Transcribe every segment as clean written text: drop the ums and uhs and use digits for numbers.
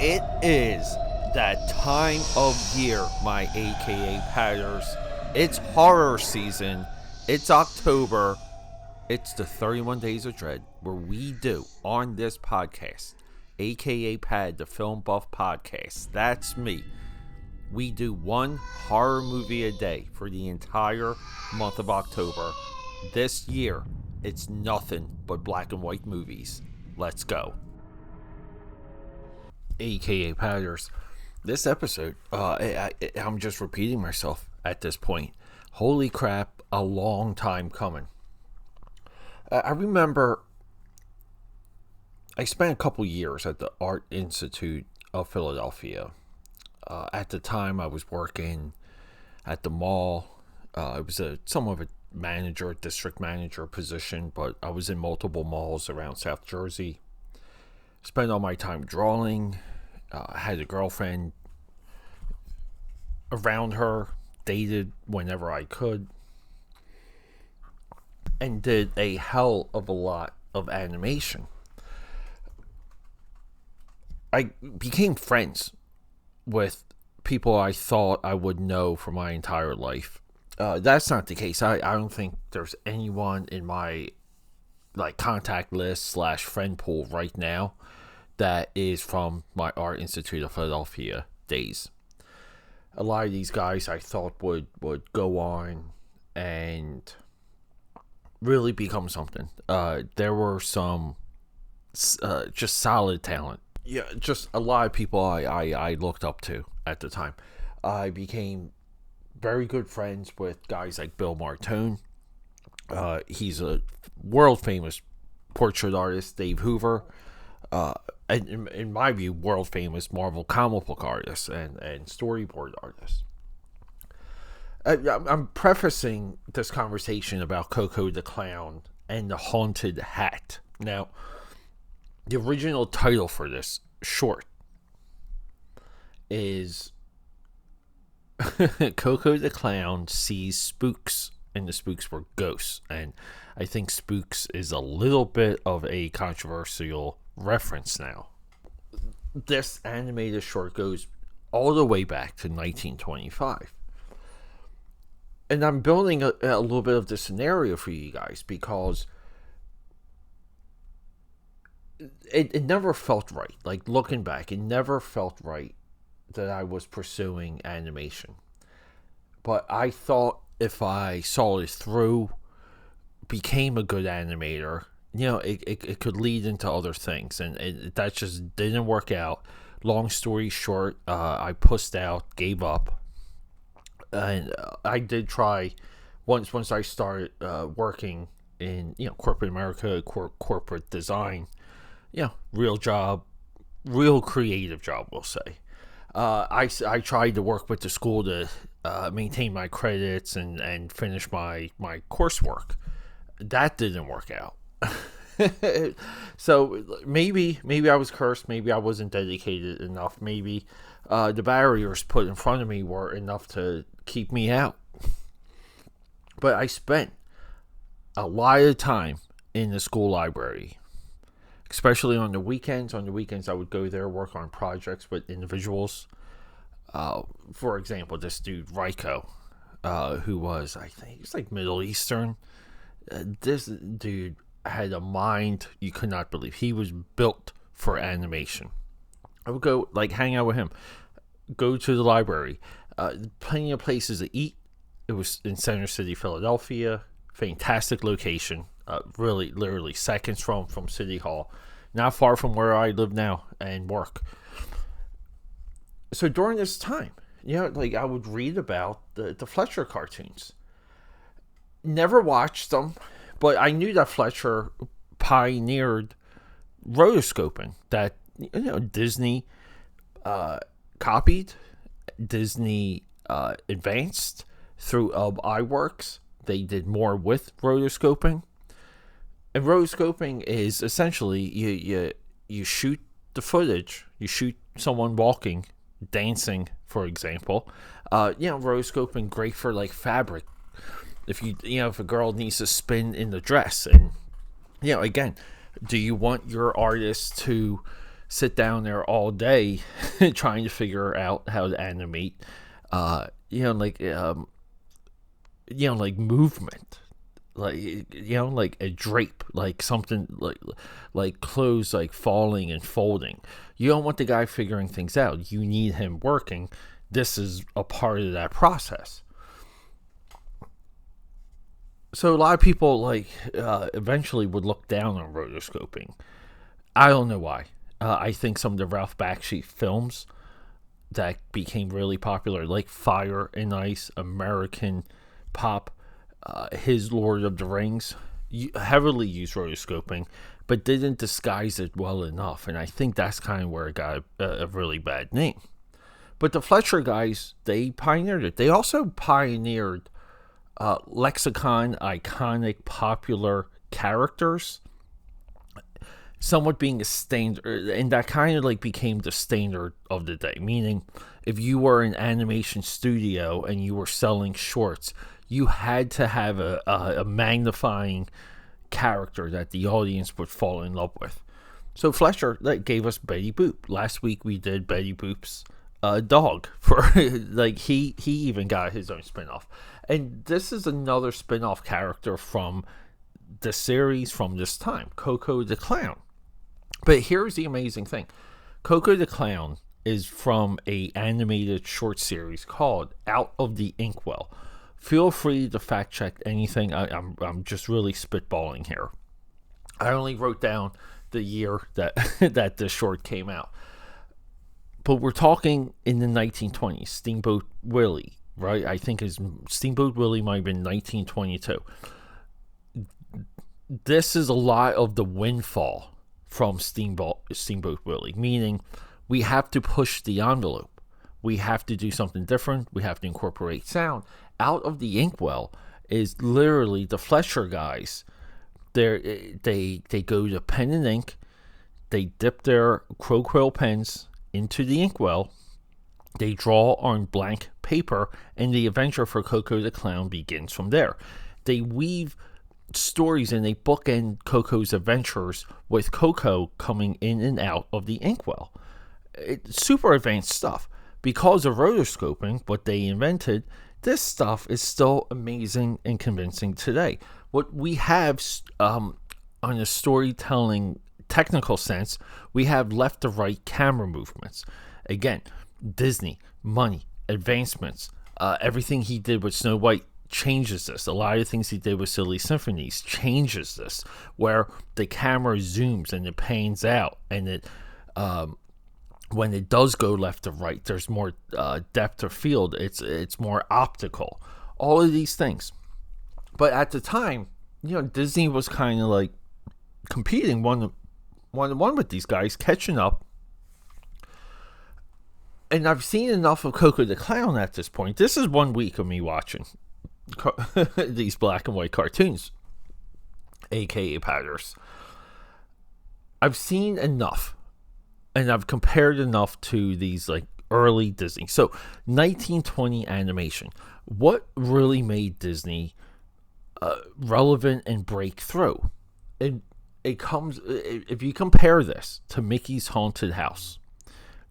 It is that time of year, my AKA Padders. It's horror season. It's October. It's the 31 Days of Dread, where we do on this podcast, AKA Pad, the Film Buff Podcast. That's me. We do one horror movie a day for the entire month of October. This year, it's nothing but black and white movies. Let's go. AKA Padders. This episode, I'm just repeating myself at this point. Holy crap, a long time coming. I remember I spent a couple years at the Art Institute of Philadelphia. At the time, I was working at the mall. It was somewhat of a district manager position, but I was in multiple malls around South Jersey. Spent all my time drawing. I had a girlfriend around her, dated whenever I could, and did a hell of a lot of animation. I became friends with people I thought I would know for my entire life. That's not the case. I don't think there's anyone in my contact list / friend pool right now that is from my Art Institute of Philadelphia days. A lot of these guys I thought would go on and really become something. There were some just solid talent. Yeah, just a lot of people I looked up to at the time. I became very good friends with guys like Bill Martone. He's a world famous portrait artist. Dave Hoover. And in my view, world famous Marvel comic book artist and storyboard artist. I'm prefacing this conversation about Koko the Clown and the Haunted Hat. Now, the original title for this short is Koko the Clown sees spooks, and the spooks were ghosts. And I think spooks is a little bit of a controversial reference now. This animated short goes all the way back to 1925. And I'm building a little bit of the scenario for you guys because it never felt right. Like, looking back, it never felt right that I was pursuing animation. But I thought if I saw it through, became a good animator, it could lead into other things. And that just didn't work out. Long story short, I pussed out, gave up. And I did try, once I started working in corporate America, corporate design, real job, real creative job, we'll say. I tried to work with the school to maintain my credits and finish my coursework. That didn't work out. So maybe I was cursed. Maybe I wasn't dedicated enough. Maybe the barriers put in front of me were enough to keep me out. But I spent a lot of time in the school library, especially on the weekends. On the weekends, I would go there, work on projects with individuals. For example, this dude, Ryko, who was, I think, he's like Middle Eastern. This dude had a mind you could not believe. He was built for animation. I would go, hang out with him. Go to the library. Plenty of places to eat. It was in Center City, Philadelphia. Fantastic location. Really, literally seconds from City Hall. Not far from where I live now and work. So during this time, I would read about the Fletcher cartoons. Never watched them, but I knew that Fletcher pioneered rotoscoping that Disney copied. Disney advanced through iWorks. They did more with rotoscoping. And rotoscoping is essentially you shoot the footage. You shoot someone walking, dancing, for example. Rotoscoping great for fabric. If if a girl needs to spin in the dress, and again, do you want your artist to sit down there all day trying to figure out how to animate, like movement, like a drape, like something like clothes like falling and folding. You don't want the guy figuring things out. You need him working. This is a part of that process. So a lot of people eventually would look down on rotoscoping. I don't know why. I think some of the Ralph Bakshi films that became really popular, like Fire and Ice, American Pop, his Lord of the Rings, heavily used rotoscoping, but didn't disguise it well enough. And I think that's kind of where it got a really bad name. But the Fleischer guys, they pioneered it. They also pioneered lexicon, iconic, popular characters, somewhat being a standard, and that kind of like became the standard of the day. Meaning, if you were an animation studio and you were selling shorts, you had to have a magnifying character that the audience would fall in love with. So Fleischer gave us Betty Boop. Last week we did Betty Boop's dog for he even got his own spinoff. And this is another spin-off character from the series from this time, Koko the Clown. But here's the amazing thing. Koko the Clown is from a animated short series called Out of the Inkwell. Feel free to fact check anything. I'm just really spitballing here. I only wrote down the year that that this short came out. But we're talking in the 1920s, Steamboat Willie. Right, I think his Steamboat Willie might have been 1922. This is a lot of the windfall from Steamboat Willie, meaning we have to push the envelope. We have to do something different. We have to incorporate sound. Out of the Inkwell is literally the Fleischer guys. They go to pen and ink. They dip their crow quill pens into the inkwell. They draw on blank paper, and the adventure for Koko the Clown begins from there. They weave stories and they bookend Koko's adventures with Koko coming in and out of the inkwell. It's super advanced stuff. Because of rotoscoping, what they invented, this stuff is still amazing and convincing today. What we have on a storytelling technical sense, we have left to right camera movements. Again, Disney, money, advancements, everything he did with Snow White changes this. A lot of things he did with Silly Symphonies changes this, where the camera zooms and it pans out, and it when it does go left to right, there's more depth of field. It's more optical. All of these things. But at the time, Disney was kind of like competing one with these guys, catching up. And I've seen enough of Koko the Clown at this point. This is 1 week of me watching these black and white cartoons, aka patters. I've seen enough, and I've compared enough to these like early Disney. So 1920 animation. What really made Disney relevant and breakthrough? And it comes, if you compare this to Mickey's Haunted House,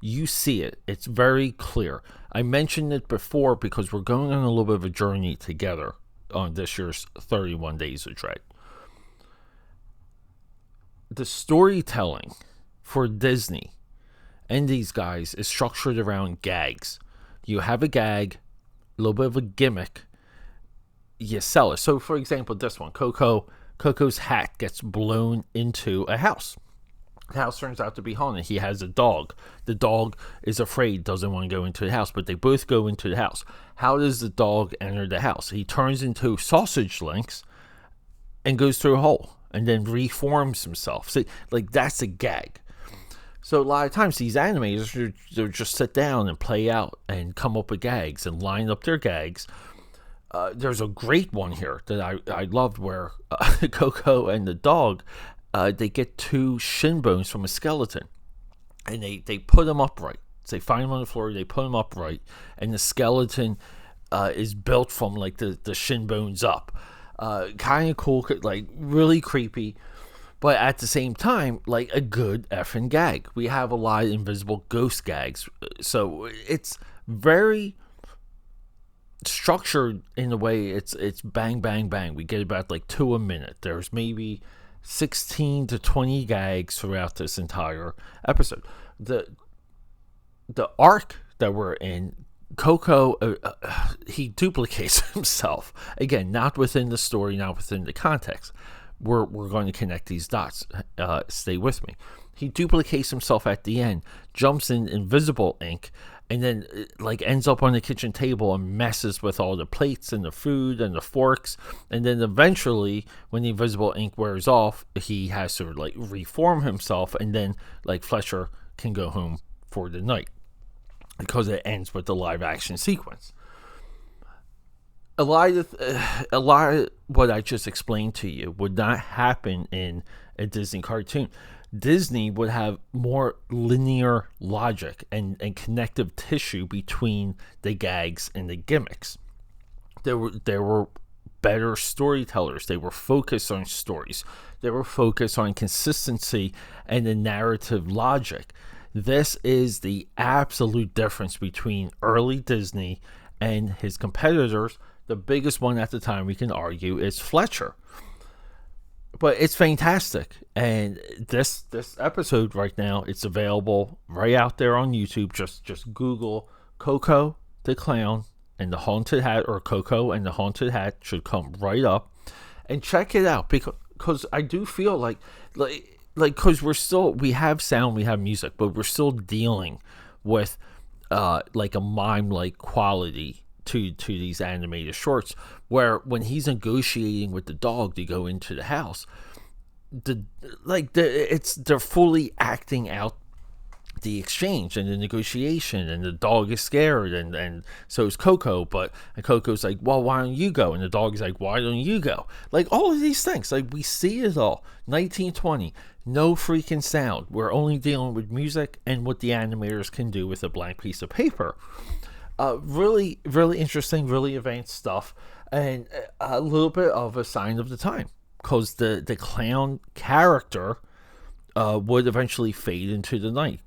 you see it. It's very clear. I mentioned it before because we're going on a little bit of a journey together on this year's 31 Days of Dread. The storytelling for Disney and these guys is structured around gags. You have a gag, a little bit of a gimmick, you sell it. So, for example, this one, Coco's hat gets blown into a house. The house turns out to be haunted. He has a dog. The dog is afraid, doesn't want to go into the house, but they both go into the house. How does the dog enter the house? He turns into sausage links and goes through a hole and then reforms himself. So, that's a gag. So a lot of times these animators, they'll just sit down and play out and come up with gags and line up their gags. There's a great one here that I loved where Koko and the dog, they get two shin bones from a skeleton, and they put them upright. So they find them on the floor, they put them upright, and the skeleton is built from the shin bones up. Kind of cool, really creepy. but at the same time, like a good effing gag. We have a lot of invisible ghost gags, so it's very structured in a way. It's bang bang bang. We get about like 2 a minute. There's maybe 16 to 20 gags throughout this entire episode. The arc that we're in, Koko, he duplicates himself again, not within the story, not within the context. We're going to connect these dots. Stay with me. He duplicates himself at the end, jumps in invisible ink, and then like ends up on the kitchen table and messes with all the plates and the food and the forks. And then eventually, when the invisible ink wears off, he has to like reform himself, and then like Fletcher can go home for the night because it ends with the live action sequence. A lot of what I just explained to you would not happen in a Disney cartoon. Disney would have more linear logic and connective tissue between the gags and the gimmicks. There were better storytellers. They were focused on stories. They were focused on consistency and the narrative logic. This is the absolute difference between early Disney and his competitors. The biggest one at the time, we can argue, is Fletcher. But it's fantastic. And this episode right now, it's available right out there on YouTube. Just Google Koko the Clown and the Haunted Hat, or Koko and the Haunted Hat should come right up. And check it out, because I do feel like because we have sound, we have music, but we're still dealing with like a mime-like quality to these animated shorts, where when he's negotiating with the dog to go into the house, they're fully acting out the exchange and the negotiation, and the dog is scared, and so is Koko, and Coco's like, well, why don't you go? And the dog is like, why don't you go? Like, all of these things, like, we see it all. 1920, no freaking sound. We're only dealing with music and what the animators can do with a blank piece of paper. Really, really interesting, really advanced stuff, and a little bit of a sign of the time, because the clown character would eventually fade into the night.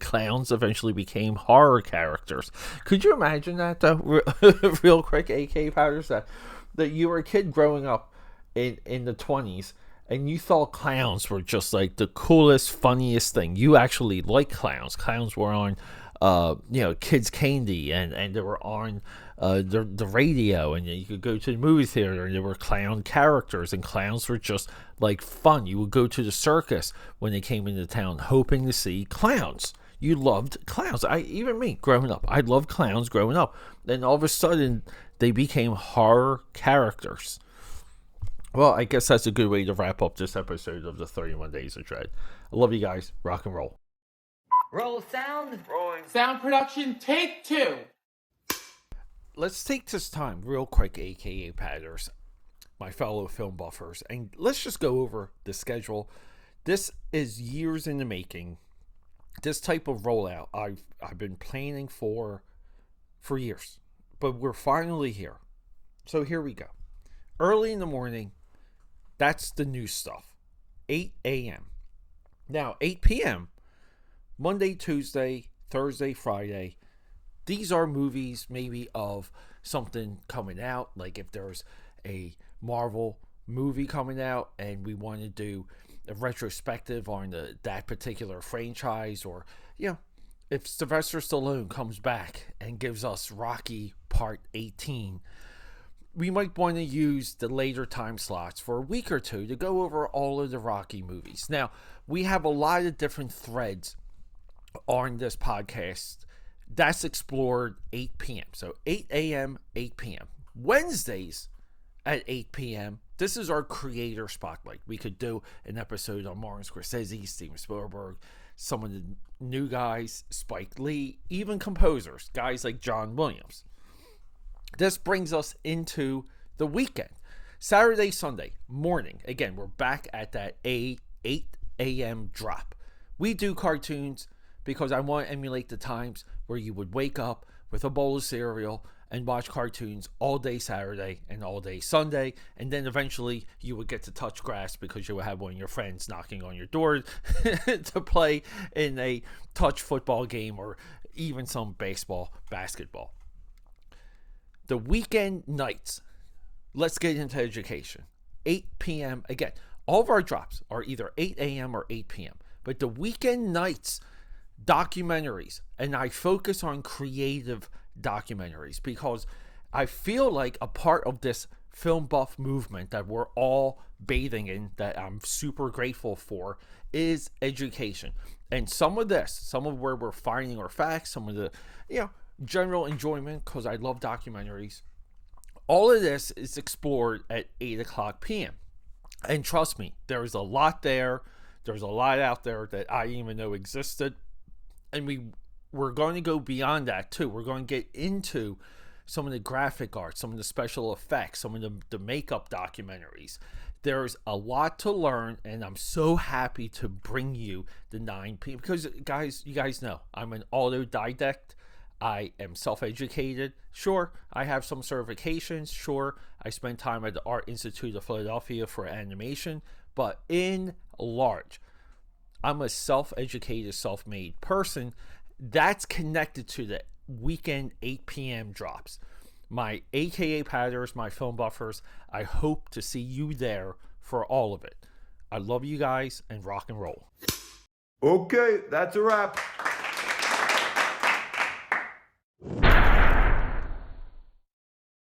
Clowns eventually became horror characters. Could you imagine that, though? Real quick, AK Powders, that you were a kid growing up in the 20s, and you thought clowns were just like the coolest, funniest thing. You actually liked clowns. Clowns were on Kids Candy, and they were on the radio, and you could go to the movie theater, and there were clown characters, and clowns were just like fun. You would go to the circus when they came into town, hoping to see clowns. You loved clowns. Even me, growing up, I loved clowns growing up. Then all of a sudden, they became horror characters. Well, I guess that's a good way to wrap up this episode of the 31 Days of Dread. I love you guys. Rock and roll. Roll sound. Rolling. Sound production, take 2. Let's take this time real quick, aka Padders, my fellow film buffers, and let's just go over the schedule. This is years in the making. This type of rollout I've been planning for years, but we're finally here. So here we go. Early in the morning, that's the new stuff. 8 a.m. Now, 8 p.m., Monday, Tuesday, Thursday, Friday, these are movies maybe of something coming out. Like if there's a Marvel movie coming out and we want to do a retrospective on that particular franchise, or, if Sylvester Stallone comes back and gives us Rocky Part 18, we might want to use the later time slots for a week or two to go over all of the Rocky movies. Now, we have a lot of different threads on this podcast that's explored 8 p.m. So 8 a.m., 8 p.m. Wednesdays at 8 p.m. This is our creator spotlight. We could do an episode on Martin Scorsese, Steven Spielberg, some of the new guys, Spike Lee, even composers, guys like John Williams. This brings us into the weekend. Saturday, Sunday morning. Again, we're back at that 8 a.m. drop. We do cartoons because I want to emulate the times where you would wake up with a bowl of cereal and watch cartoons all day Saturday and all day Sunday. And then eventually you would get to touch grass because you would have one of your friends knocking on your door to play in a touch football game or even some baseball, basketball. The weekend nights, let's get into education. 8 p.m. Again, all of our drops are either 8 a.m. or 8 p.m. But the weekend nights, documentaries, and I focus on creative documentaries because I feel like a part of this film buff movement that we're all bathing in, that I'm super grateful for, is education. And some of where we're finding our facts, some of the, general enjoyment, because I love documentaries. All of this is explored at 8 o'clock p.m. And trust me, there's a lot there. There's a lot out there that I didn't even know existed. And we're going to go beyond that too. We're going to get into some of the graphic art, some of the special effects, some of the makeup documentaries. There's a lot to learn, and I'm so happy to bring you the 9 p.m. because, you guys know, I'm an autodidact. I am self-educated. Sure, I have some certifications. Sure, I spend time at the Art Institute of Philadelphia for animation. But in large, I'm a self-educated, self-made person that's connected to the weekend 8 p.m. drops. My AKAPADers, my film buffers, I hope to see you there for all of it. I love you guys, and rock and roll. Okay, that's a wrap.